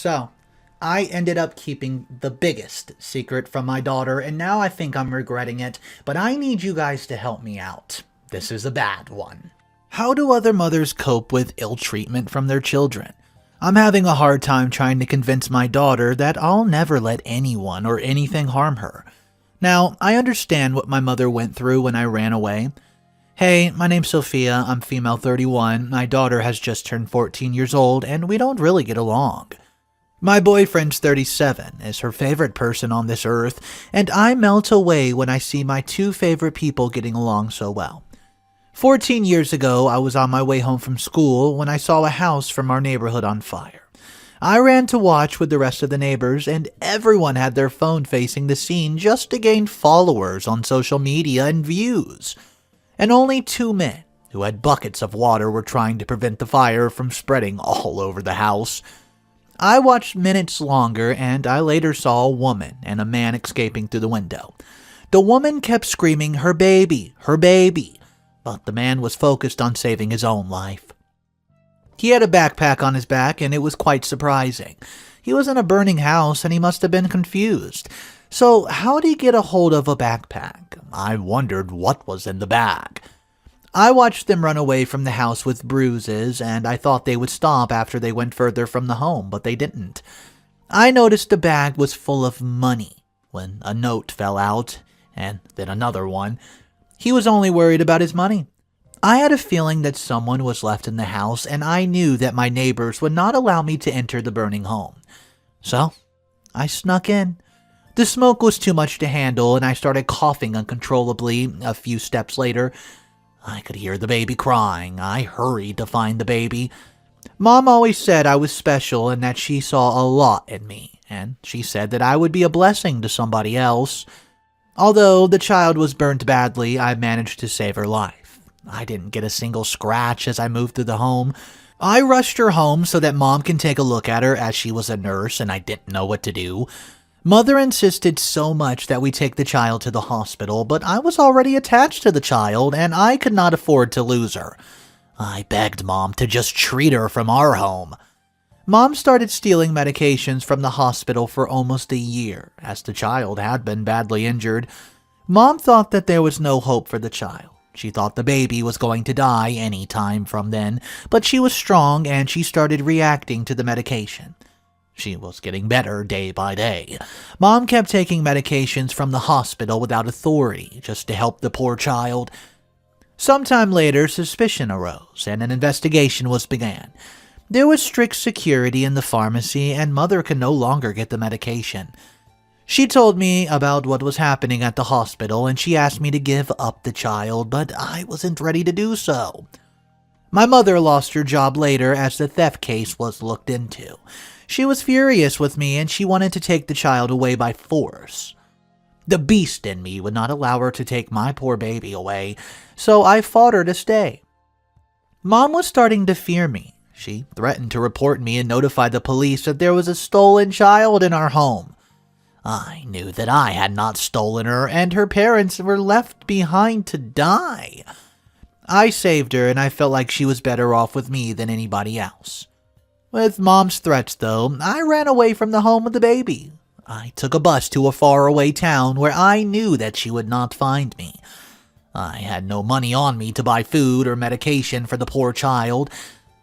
So, I ended up keeping the biggest secret from my daughter, and now I think I'm regretting it, but I need you guys to help me out. This is a bad one. How do other mothers cope with ill treatment from their children? I'm having a hard time trying to convince my daughter that I'll never let anyone or anything harm her. Now, I understand what my mother went through when I ran away. Hey, my name's Sofia, I'm female 31, my daughter has just turned 14 years old, and we don't really get along. My boyfriend's 37, is her favorite person on this earth, and I melt away when I see my two favorite people getting along so well. 14 years ago, I was on my way home from school when I saw a house from our neighborhood on fire. I ran to watch with the rest of the neighbors, and everyone had their phone facing the scene just to gain followers on social media and views. And only two men, who had buckets of water, were trying to prevent the fire from spreading all over the house. I watched minutes longer, and I later saw a woman and a man escaping through the window. The woman kept screaming, "Her baby, her baby," but the man was focused on saving his own life. He had a backpack on his back, and it was quite surprising. He was in a burning house, and he must have been confused. So how'd he get a hold of a backpack? I wondered what was in the bag. I watched them run away from the house with bruises, and I thought they would stop after they went further from the home, but they didn't. I noticed the bag was full of money when a note fell out, and then another one. He was only worried about his money. I had a feeling that someone was left in the house, and I knew that my neighbors would not allow me to enter the burning home. So, I snuck in. The smoke was too much to handle, and I started coughing uncontrollably. A few steps later, I could hear the baby crying. I hurried to find the baby. Mom always said I was special and that she saw a lot in me, and she said that I would be a blessing to somebody else. Although the child was burnt badly, I managed to save her life. I didn't get a single scratch as I moved through the home. I rushed her home so that Mom can take a look at her, as she was a nurse and I didn't know what to do. Mother insisted so much that we take the child to the hospital, but I was already attached to the child, and I could not afford to lose her. I begged Mom to just treat her from our home. Mom started stealing medications from the hospital for almost a year, as the child had been badly injured. Mom thought that there was no hope for the child. She thought the baby was going to die any time from then, but she was strong and she started reacting to the medication. She was getting better day by day. Mom kept taking medications from the hospital without authority, just to help the poor child. Sometime later, suspicion arose, and an investigation was began. There was strict security in the pharmacy, and Mother could no longer get the medication. She told me about what was happening at the hospital, and she asked me to give up the child, but I wasn't ready to do so. My mother lost her job later as the theft case was looked into. She was furious with me, and she wanted to take the child away by force. The beast in me would not allow her to take my poor baby away, so I fought her to stay. Mom was starting to fear me. She threatened to report me and notify the police that there was a stolen child in our home. I knew that I had not stolen her, and her parents were left behind to die. I saved her, and I felt like she was better off with me than anybody else. With Mom's threats, though, I ran away from the home with the baby. I took a bus to a faraway town where I knew that she would not find me. I had no money on me to buy food or medication for the poor child,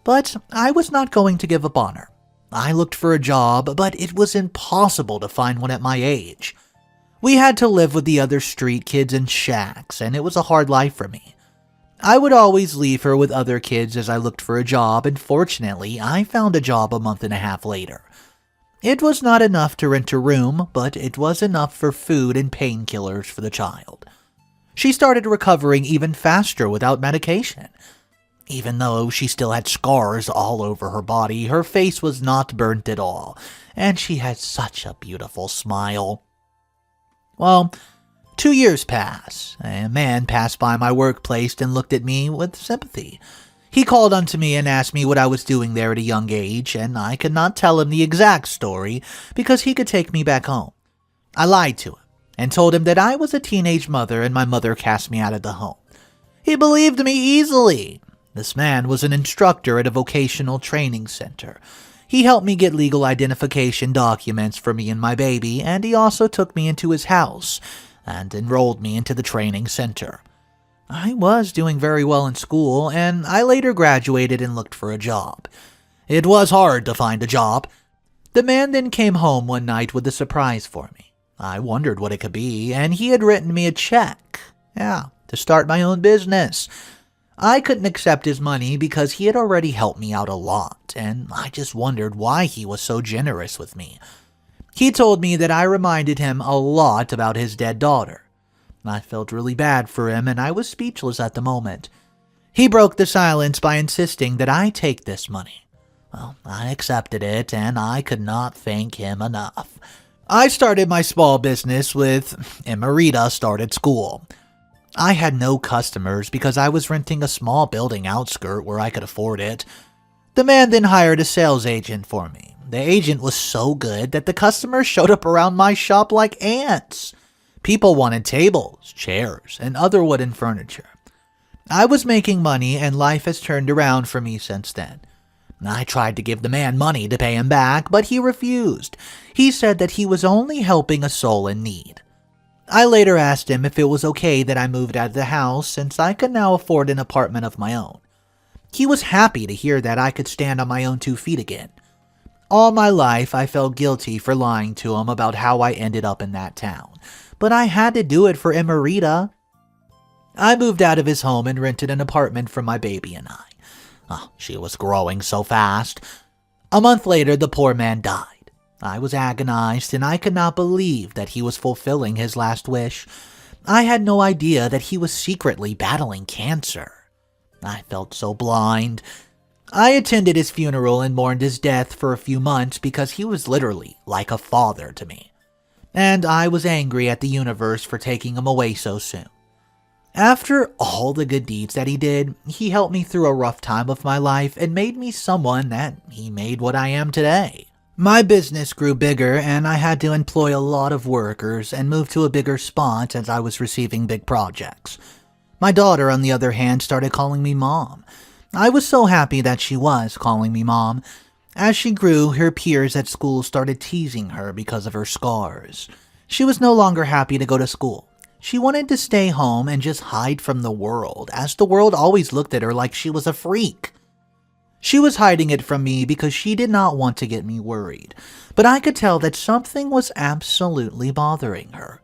but I was not going to give up on her. I looked for a job, but it was impossible to find one at my age. We had to live with the other street kids in shacks, and it was a hard life for me. I would always leave her with other kids as I looked for a job, and fortunately, I found a job a month and a half later. It was not enough to rent a room, but it was enough for food and painkillers for the child. She started recovering even faster without medication. Even though she still had scars all over her body, her face was not burnt at all, and she had such a beautiful smile. Well, 2 years pass. A man passed by my workplace and looked at me with sympathy. He called unto me and asked me what I was doing there at a young age, and I could not tell him the exact story because he could take me back home. I lied to him and told him that I was a teenage mother and my mother cast me out of the home. He believed me easily. This man was an instructor at a vocational training center. He helped me get legal identification documents for me and my baby, and he also took me into his house and enrolled me into the training center. I was doing very well in school, and I later graduated and looked for a job. It was hard to find a job. The man then came home one night with a surprise for me. I wondered what it could be, and he had written me a check. To start my own business. I couldn't accept his money because he had already helped me out a lot, and I just wondered why he was so generous with me. He told me that I reminded him a lot about his dead daughter. I felt really bad for him, and I was speechless at the moment. He broke the silence by insisting that I take this money. Well, I accepted it, and I could not thank him enough. I started my small business with Emerita started school. I had no customers because I was renting a small building outskirt where I could afford it. The man then hired a sales agent for me. The agent was so good that the customers showed up around my shop like ants. People wanted tables, chairs, and other wooden furniture. I was making money, and life has turned around for me since then. I tried to give the man money to pay him back, but he refused. He said that he was only helping a soul in need. I later asked him if it was okay that I moved out of the house since I could now afford an apartment of my own. He was happy to hear that I could stand on my own 2 feet again. All my life, I felt guilty for lying to him about how I ended up in that town, but I had to do it for Emerita. I moved out of his home and rented an apartment for my baby and I. She was growing so fast. A month later, the poor man died. I was agonized, and I could not believe that he was fulfilling his last wish. I had no idea that he was secretly battling cancer. I felt so blind. I attended his funeral and mourned his death for a few months because he was literally like a father to me. And I was angry at the universe for taking him away so soon. After all the good deeds that he did, he helped me through a rough time of my life and made me someone that he made what I am today. My business grew bigger, and I had to employ a lot of workers and move to a bigger spot as I was receiving big projects. My daughter, on the other hand, started calling me Mom. I was so happy that she was calling me Mom. As she grew, her peers at school started teasing her because of her scars. She was no longer happy to go to school. She wanted to stay home and just hide from the world, as the world always looked at her like she was a freak. She was hiding it from me because she did not want to get me worried, but I could tell that something was absolutely bothering her.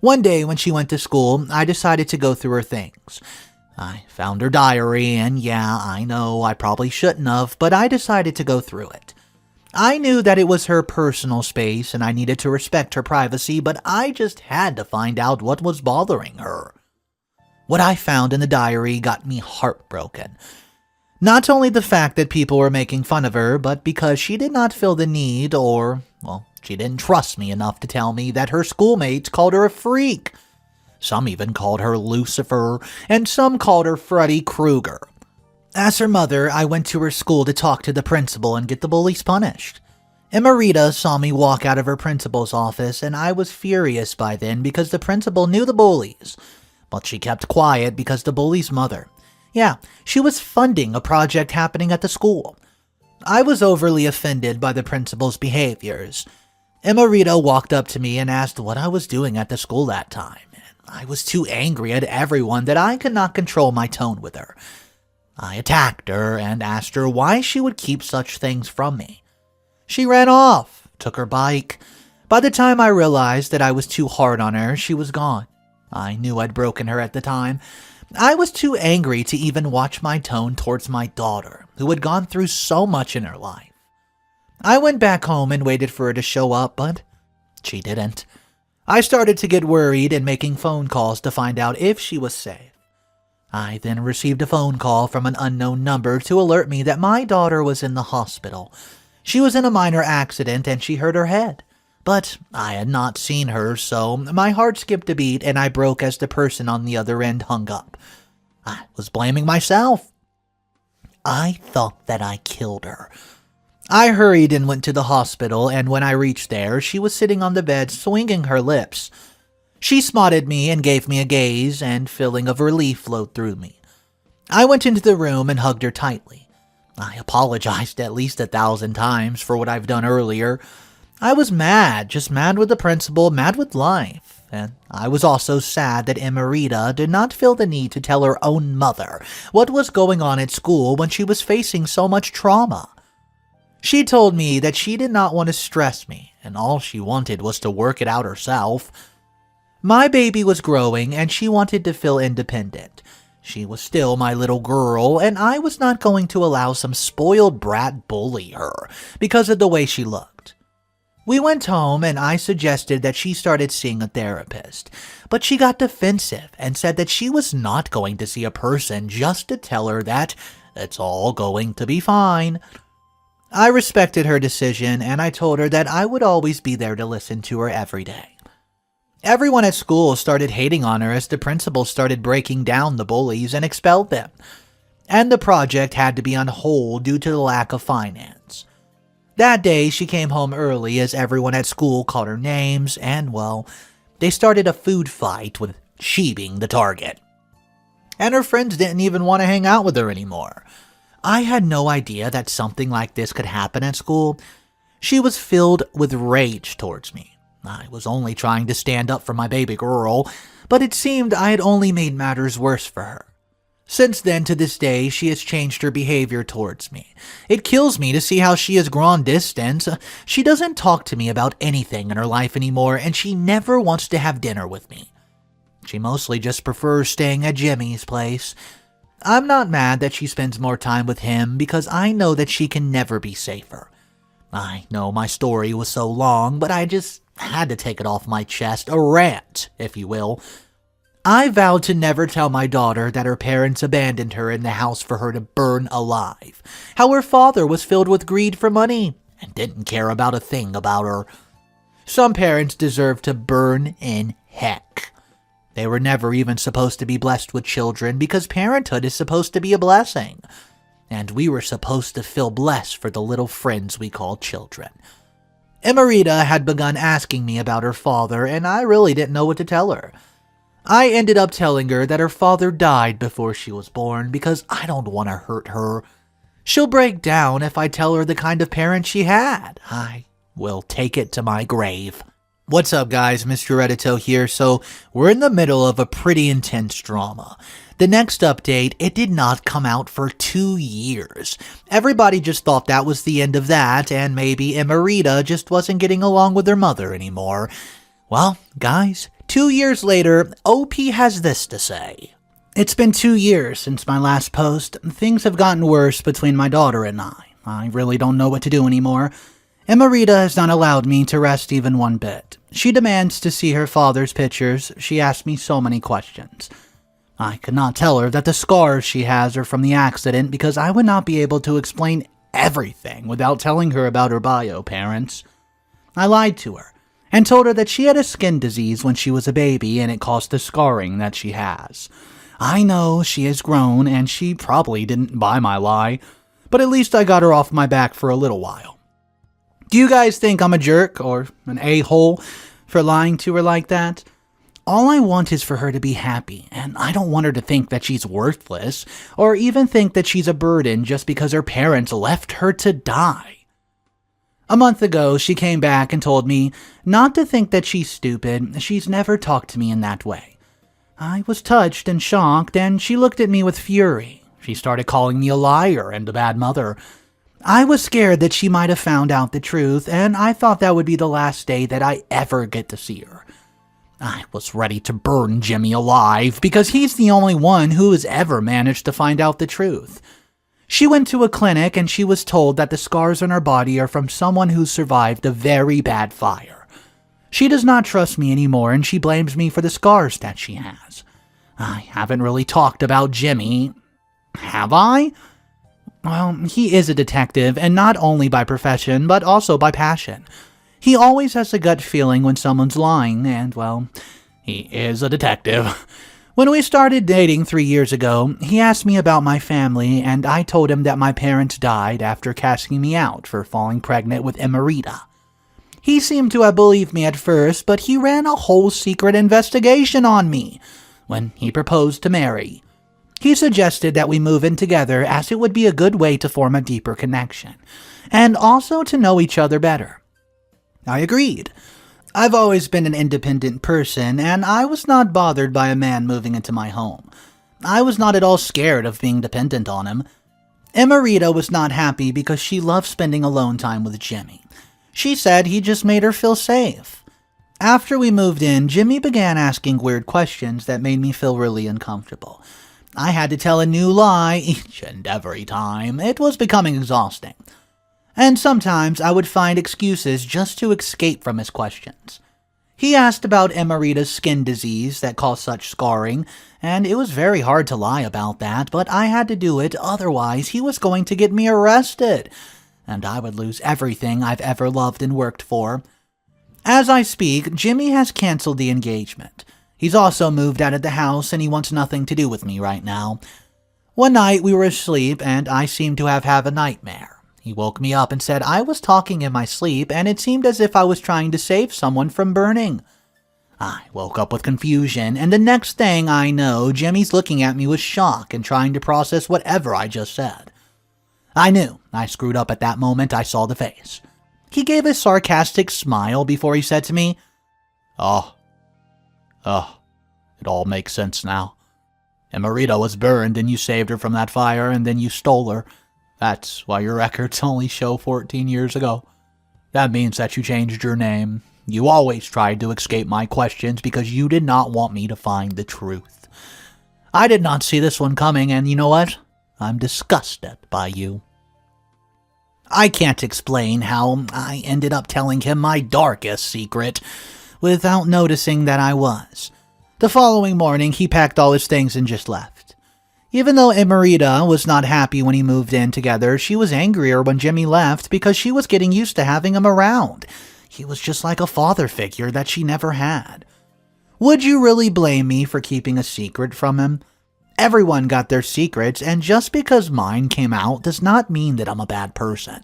One day when she went to school, I decided to go through her things. I found her diary, and yeah, I know I probably shouldn't have, but I decided to go through it. I knew that it was her personal space and I needed to respect her privacy, but I just had to find out what was bothering her. What I found in the diary got me heartbroken. Not only the fact that people were making fun of her, but because she did not feel the need she didn't trust me enough to tell me that her schoolmates called her a freak. Some even called her Lucifer, and some called her Freddy Krueger. As her mother, I went to her school to talk to the principal and get the bullies punished. Emerita saw me walk out of her principal's office, and I was furious by then because the principal knew the bullies. But she kept quiet because the bully's mother, she was funding a project happening at the school. I was overly offended by the principal's behaviors. Emerita walked up to me and asked what I was doing at the school that time. I was too angry at everyone that I could not control my tone with her. I attacked her and asked her why she would keep such things from me. She ran off, took her bike. By the time I realized that I was too hard on her, she was gone. I knew I'd broken her at the time. I was too angry to even watch my tone towards my daughter, who had gone through so much in her life. I went back home and waited for her to show up, but she didn't. I started to get worried and making phone calls to find out if she was safe. I then received a phone call from an unknown number to alert me that my daughter was in the hospital. She was in a minor accident and she hurt her head. But I had not seen her, so my heart skipped a beat and I broke as the person on the other end hung up. I was blaming myself. I thought that I killed her. I hurried and went to the hospital, and when I reached there, she was sitting on the bed swinging her lips. She spotted me and gave me a gaze, and a feeling of relief flowed through me. I went into the room and hugged her tightly. I apologized at least 1,000 times for what I've done earlier. I was mad, just mad with the principal, mad with life. And I was also sad that Emerita did not feel the need to tell her own mother what was going on at school when she was facing so much trauma. She told me that she did not want to stress me, and all she wanted was to work it out herself. My baby was growing, and she wanted to feel independent. She was still my little girl, and I was not going to allow some spoiled brat bully her because of the way she looked. We went home, and I suggested that she started seeing a therapist, but she got defensive and said that she was not going to see a person just to tell her that it's all going to be fine. I respected her decision, and I told her that I would always be there to listen to her every day. Everyone at school started hating on her as the principal started breaking down the bullies and expelled them, and the project had to be on hold due to the lack of finance. That day, she came home early as everyone at school called her names, and, well, they started a food fight with she being the target. And her friends didn't even want to hang out with her anymore. I had no idea that something like this could happen at school. She was filled with rage towards me. I was only trying to stand up for my baby girl, but it seemed I had only made matters worse for her. Since then to this day, she has changed her behavior towards me. It kills me to see how she has grown distant. She doesn't talk to me about anything in her life anymore, and she never wants to have dinner with me. She mostly just prefers staying at Jimmy's place. I'm not mad that she spends more time with him because I know that she can never be safer. I know my story was so long, but I just had to take it off my chest, a rant, if you will. I vowed to never tell my daughter that her parents abandoned her in the house for her to burn alive, how her father was filled with greed for money and didn't care about a thing about her. Some parents deserve to burn in heck. They were never even supposed to be blessed with children because parenthood is supposed to be a blessing. And we were supposed to feel blessed for the little friends we call children. Emerita had begun asking me about her father, and I really didn't know what to tell her. I ended up telling her that her father died before she was born because I don't want to hurt her. She'll break down if I tell her the kind of parent she had. I will take it to my grave. What's up, guys? Mr. Edito here. So, we're in the middle of a pretty intense drama. The next update, it did not come out for 2 years. Everybody just thought that was the end of that, and maybe Emerita just wasn't getting along with her mother anymore. Well, guys, 2 years later, OP has this to say. It's been 2 years since my last post. Things have gotten worse between my daughter and I. I really don't know what to do anymore. Emerita has not allowed me to rest even one bit. She demands to see her father's pictures. She asked me so many questions. I could not tell her that the scars she has are from the accident because I would not be able to explain everything without telling her about her bio parents. I lied to her and told her that she had a skin disease when she was a baby and it caused the scarring that she has. I know she has grown and she probably didn't buy my lie, but at least I got her off my back for a little while. Do you guys think I'm a jerk or an a-hole for lying to her like that? All I want is for her to be happy, and I don't want her to think that she's worthless, or even think that she's a burden just because her parents left her to die. A month ago, she came back and told me not to think that she's stupid. She's never talked to me in that way. I was touched and shocked, and she looked at me with fury. She started calling me a liar and a bad mother. I was scared that she might have found out the truth, and I thought that would be the last day that I ever get to see her. I was ready to burn Jimmy alive because he's the only one who has ever managed to find out the truth. She went to a clinic and she was told that the scars on her body are from someone who survived a very bad fire. She does not trust me anymore and she blames me for the scars that she has. I haven't really talked about Jimmy, have I? Well, he is a detective, and not only by profession, but also by passion. He always has a gut feeling when someone's lying, and, well, he is a detective. When we started dating 3 years ago, he asked me about my family, and I told him that my parents died after casting me out for falling pregnant with Emerita. He seemed to have believed me at first, but he ran a whole secret investigation on me when he proposed to marry. He suggested that we move in together as it would be a good way to form a deeper connection, and also to know each other better. I agreed. I've always been an independent person, and I was not bothered by a man moving into my home. I was not at all scared of being dependent on him. Emerita was not happy because she loved spending alone time with Jimmy. She said he just made her feel safe. After we moved in, Jimmy began asking weird questions that made me feel really uncomfortable. I had to tell a new lie each and every time. It was becoming exhausting. And sometimes I would find excuses just to escape from his questions. He asked about Emerita's skin disease that caused such scarring, and it was very hard to lie about that, but I had to do it, otherwise he was going to get me arrested, and I would lose everything I've ever loved and worked for. As I speak, Jimmy has canceled the engagement. He's also moved out of the house, and he wants nothing to do with me right now. One night we were asleep, and I seemed to have a nightmare. He woke me up and said I was talking in my sleep, and it seemed as if I was trying to save someone from burning. I woke up with confusion, and the next thing I know, Jimmy's looking at me with shock and trying to process whatever I just said. I knew I screwed up at that moment. I saw the face. He gave a sarcastic smile before he said to me, Oh, it all makes sense now. Emerita was burned and you saved her from that fire and then you stole her. That's why your records only show 14 years ago. That means that you changed your name. You always tried to escape my questions because you did not want me to find the truth. I did not see this one coming, and you know what? I'm disgusted by you. I can't explain how I ended up telling him my darkest secret without noticing that I was. The following morning, he packed all his things and just left. Even though Emerita was not happy when he moved in together, she was angrier when Jimmy left because she was getting used to having him around. He was just like a father figure that she never had. Would you really blame me for keeping a secret from him? Everyone got their secrets, and just because mine came out does not mean that I'm a bad person.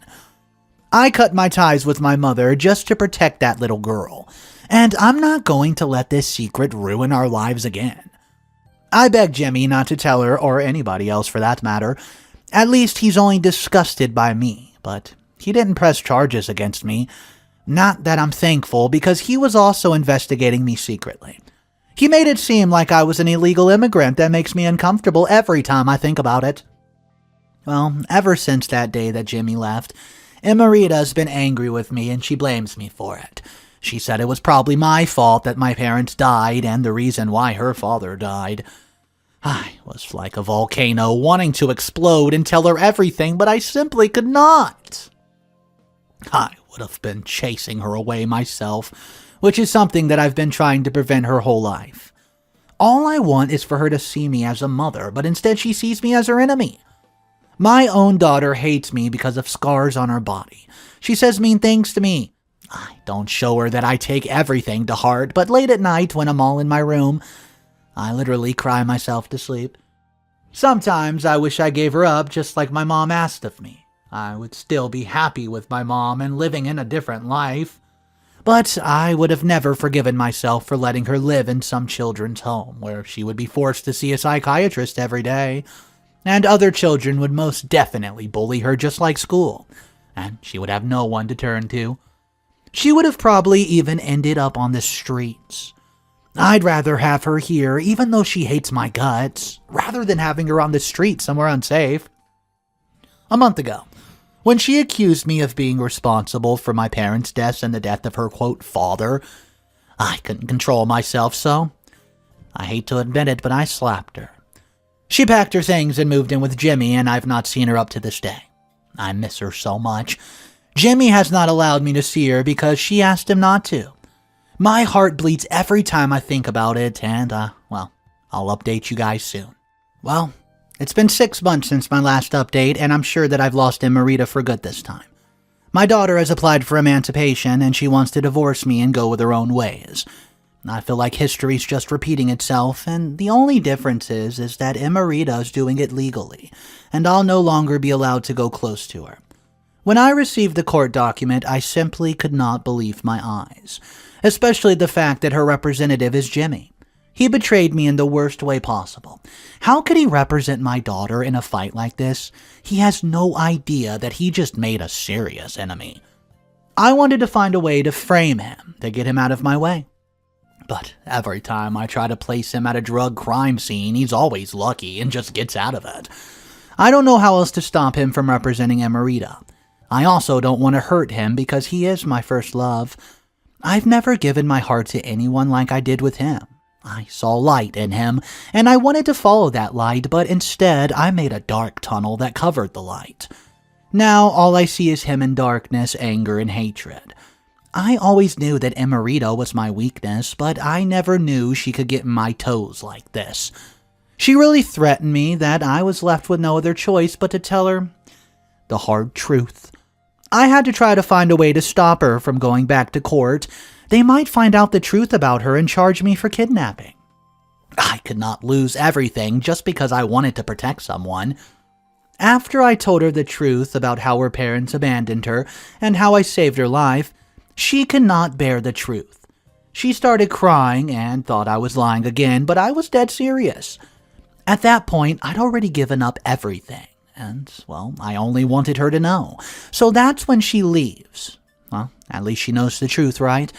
I cut my ties with my mother just to protect that little girl, and I'm not going to let this secret ruin our lives again. I begged Jimmy not to tell her, or anybody else for that matter. At least he's only disgusted by me, but he didn't press charges against me. Not that I'm thankful, because he was also investigating me secretly. He made it seem like I was an illegal immigrant that makes me uncomfortable every time I think about it. Well, ever since that day that Jimmy left, Emerita's been angry with me and she blames me for it. She said it was probably my fault that my parents died and the reason why her father died. I was like a volcano wanting to explode and tell her everything, but I simply could not. I would have been chasing her away myself, which is something that I've been trying to prevent her whole life. All I want is for her to see me as a mother, but instead she sees me as her enemy. My own daughter hates me because of scars on her body. She says mean things to me. I don't show her that I take everything to heart, but late at night when I'm all in my room, I literally cry myself to sleep. Sometimes I wish I gave her up just like my mom asked of me. I would still be happy with my mom and living in a different life. But I would have never forgiven myself for letting her live in some children's home where she would be forced to see a psychiatrist every day, and other children would most definitely bully her just like school, and she would have no one to turn to. She would have probably even ended up on the streets. I'd rather have her here, even though she hates my guts, rather than having her on the street somewhere unsafe. A month ago, when she accused me of being responsible for my parents' deaths and the death of her, quote, father, I couldn't control myself, so I hate to admit it, but I slapped her. She packed her things and moved in with Jimmy, and I've not seen her up to this day. I miss her so much. Jimmy has not allowed me to see her because she asked him not to. My heart bleeds every time I think about it, and, I'll update you guys soon. Well, it's been 6 months since my last update, and I'm sure that I've lost Emerita for good this time. My daughter has applied for emancipation, and she wants to divorce me and go with her own ways. I feel like history's just repeating itself, and the only difference is that Emerita's doing it legally, and I'll no longer be allowed to go close to her. When I received the court document, I simply could not believe my eyes, especially the fact that her representative is Jimmy. He betrayed me in the worst way possible. How could he represent my daughter in a fight like this? He has no idea that he just made a serious enemy. I wanted to find a way to frame him, to get him out of my way. But every time I try to place him at a drug crime scene, he's always lucky and just gets out of it. I don't know how else to stop him from representing Emerita. I also don't want to hurt him because he is my first love. I've never given my heart to anyone like I did with him. I saw light in him, and I wanted to follow that light, but instead I made a dark tunnel that covered the light. Now all I see is him in darkness, anger, and hatred. I always knew that Emerita was my weakness, but I never knew she could get in my toes like this. She really threatened me that I was left with no other choice but to tell her the hard truth. I had to try to find a way to stop her from going back to court. They might find out the truth about her and charge me for kidnapping. I could not lose everything just because I wanted to protect someone. After I told her the truth about how her parents abandoned her and how I saved her life, she could not bear the truth. She started crying and thought I was lying again, but I was dead serious. At that point, I'd already given up everything, and, well, I only wanted her to know. So that's when she leaves. Well, at least she knows the truth, right?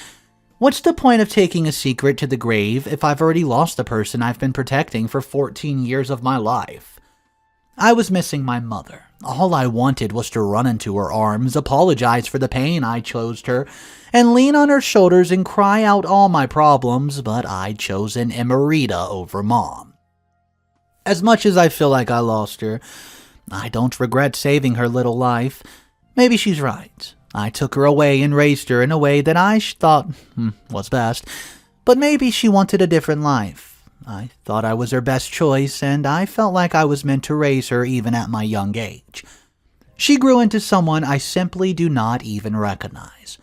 What's the point of taking a secret to the grave if I've already lost the person I've been protecting for 14 years of my life? I was missing my mother. All I wanted was to run into her arms, apologize for the pain I caused her, and lean on her shoulders and cry out all my problems, but I'd chosen Emerita over Mom. As much as I feel like I lost her, I don't regret saving her little life. Maybe she's right. I took her away and raised her in a way that I thought was best, but maybe she wanted a different life. I thought I was her best choice, and I felt like I was meant to raise her even at my young age. She grew into someone I simply do not even recognize.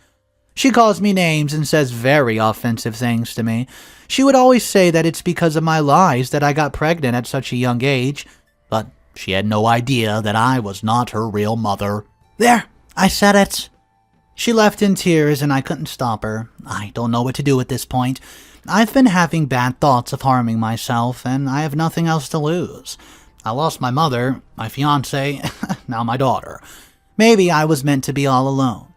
She calls me names and says very offensive things to me. She would always say that it's because of my lies that I got pregnant at such a young age, but she had no idea that I was not her real mother. There, I said it. She left in tears and I couldn't stop her. I don't know what to do at this point. I've been having bad thoughts of harming myself, and I have nothing else to lose. I lost my mother, my fiancé, now my daughter. Maybe I was meant to be all alone.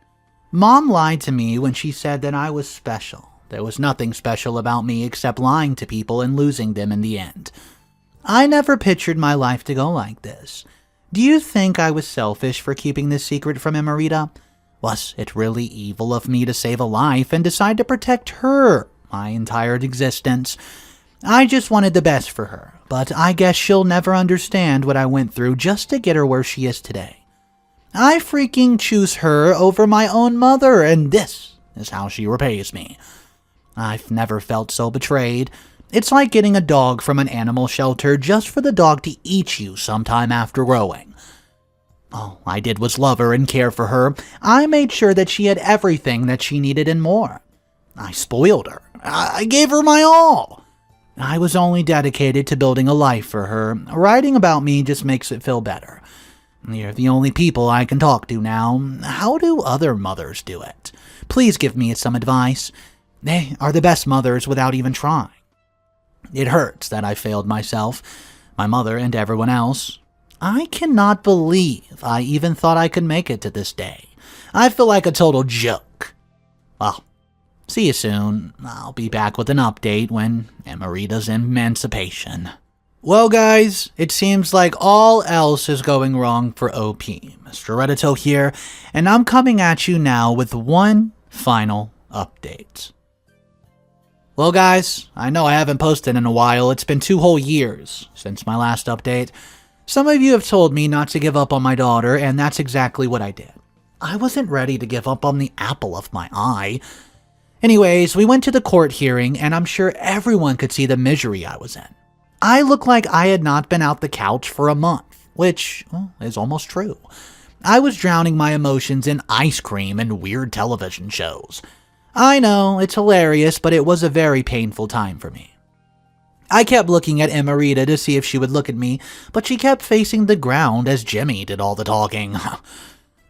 Mom lied to me when she said that I was special. There was nothing special about me except lying to people and losing them in the end. I never pictured my life to go like this. Do you think I was selfish for keeping this secret from Emerita? Was it really evil of me to save a life and decide to protect her my entire existence? I just wanted the best for her, but I guess she'll never understand what I went through just to get her where she is today. I freaking choose her over my own mother, and this is how she repays me. I've never felt so betrayed. It's like getting a dog from an animal shelter just for the dog to eat you sometime after growing. All I did was love her and care for her. I made sure that she had everything that she needed and more. I spoiled her. I gave her my all. I was only dedicated to building a life for her. Writing about me just makes it feel better. You're the only people I can talk to now. How do other mothers do it? Please give me some advice. They are the best mothers without even trying. It hurts that I failed myself, my mother, and everyone else. I cannot believe I even thought I could make it to this day. I feel like a total joke. Well, see you soon. I'll be back with an update when Emerita's Emancipation. Well, guys, it seems like all else is going wrong for OP. Mr. Redito here, and I'm coming at you now with one final update. Well, guys, I know I haven't posted in a while. It's been 2 whole years since my last update. Some of you have told me not to give up on my daughter, and that's exactly what I did. I wasn't ready to give up on the apple of my eye. Anyways, we went to the court hearing, and I'm sure everyone could see the misery I was in. I looked like I had not been out the couch for a month, which is almost true. I was drowning my emotions in ice cream and weird television shows. I know, it's hilarious, but it was a very painful time for me. I kept looking at Emerita to see if she would look at me, but she kept facing the ground as Jimmy did all the talking.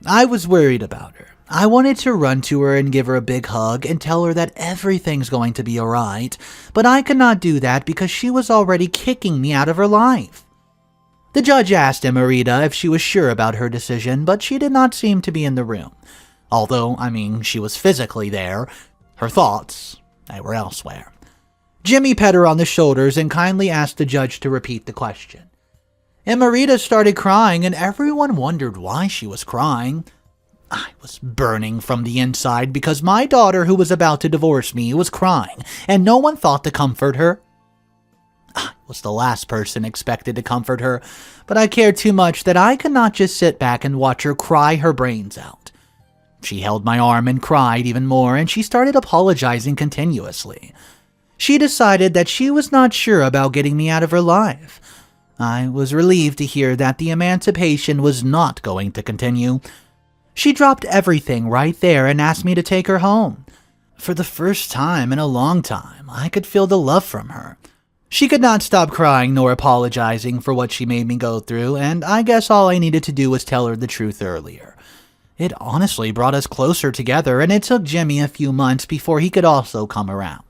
I was worried about her. I wanted to run to her and give her a big hug and tell her that everything's going to be alright, but I could not do that because she was already kicking me out of her life. The judge asked Emerita if she was sure about her decision, but she did not seem to be in the room. Although, she was physically there. Her thoughts, they were elsewhere. Jimmy pet her on the shoulders and kindly asked the judge to repeat the question. Emerita started crying, and everyone wondered why she was crying. I was burning from the inside because my daughter, who was about to divorce me, was crying, and no one thought to comfort her. I was the last person expected to comfort her, but I cared too much that I could not just sit back and watch her cry her brains out. She held my arm and cried even more, and she started apologizing continuously. She decided that she was not sure about getting me out of her life. I was relieved to hear that the emancipation was not going to continue. She dropped everything right there and asked me to take her home. For the first time in a long time, I could feel the love from her. She could not stop crying nor apologizing for what she made me go through, and I guess all I needed to do was tell her the truth earlier. It honestly brought us closer together, and it took Jimmy a few months before he could also come around.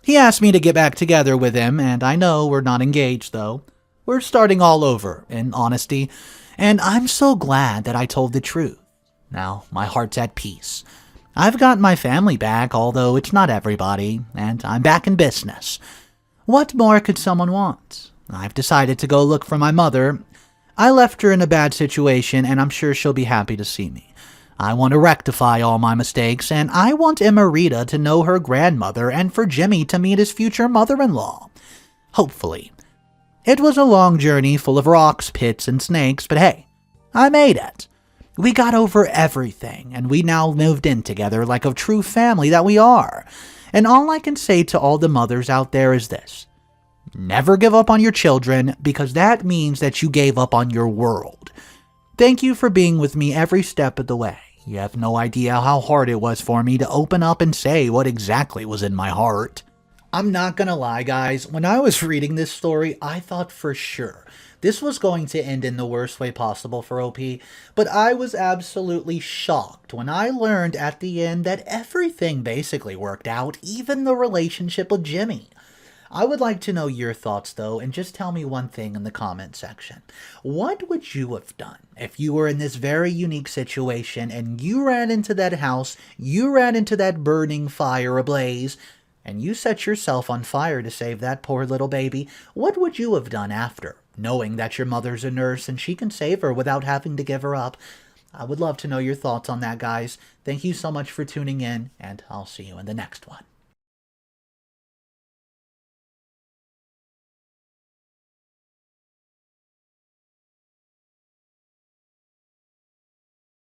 He asked me to get back together with him, and I know we're not engaged, though. We're starting all over, in honesty, and I'm so glad that I told the truth. Now, my heart's at peace. I've got my family back, although it's not everybody, and I'm back in business. What more could someone want? I've decided to go look for my mother. I left her in a bad situation, and I'm sure she'll be happy to see me. I want to rectify all my mistakes, and I want Emerita to know her grandmother and for Jimmy to meet his future mother-in-law. Hopefully. It was a long journey full of rocks, pits, and snakes, but hey, I made it. We got over everything, and we now moved in together like a true family that we are. And all I can say to all the mothers out there is this. Never give up on your children, because that means that you gave up on your world. Thank you for being with me every step of the way. You have no idea how hard it was for me to open up and say what exactly was in my heart. I'm not gonna lie, guys. When I was reading this story, I thought for sure this was going to end in the worst way possible for OP, but I was absolutely shocked when I learned at the end that everything basically worked out, even the relationship with Jimmy. I would like to know your thoughts, though, and just tell me one thing in the comment section. What would you have done if you were in this very unique situation and you ran into that house, you ran into that burning fire ablaze, and you set yourself on fire to save that poor little baby? What would you have done after, knowing that your mother's a nurse and she can save her without having to give her up? I would love to know your thoughts on that, guys. Thank you so much for tuning in, and I'll see you in the next one.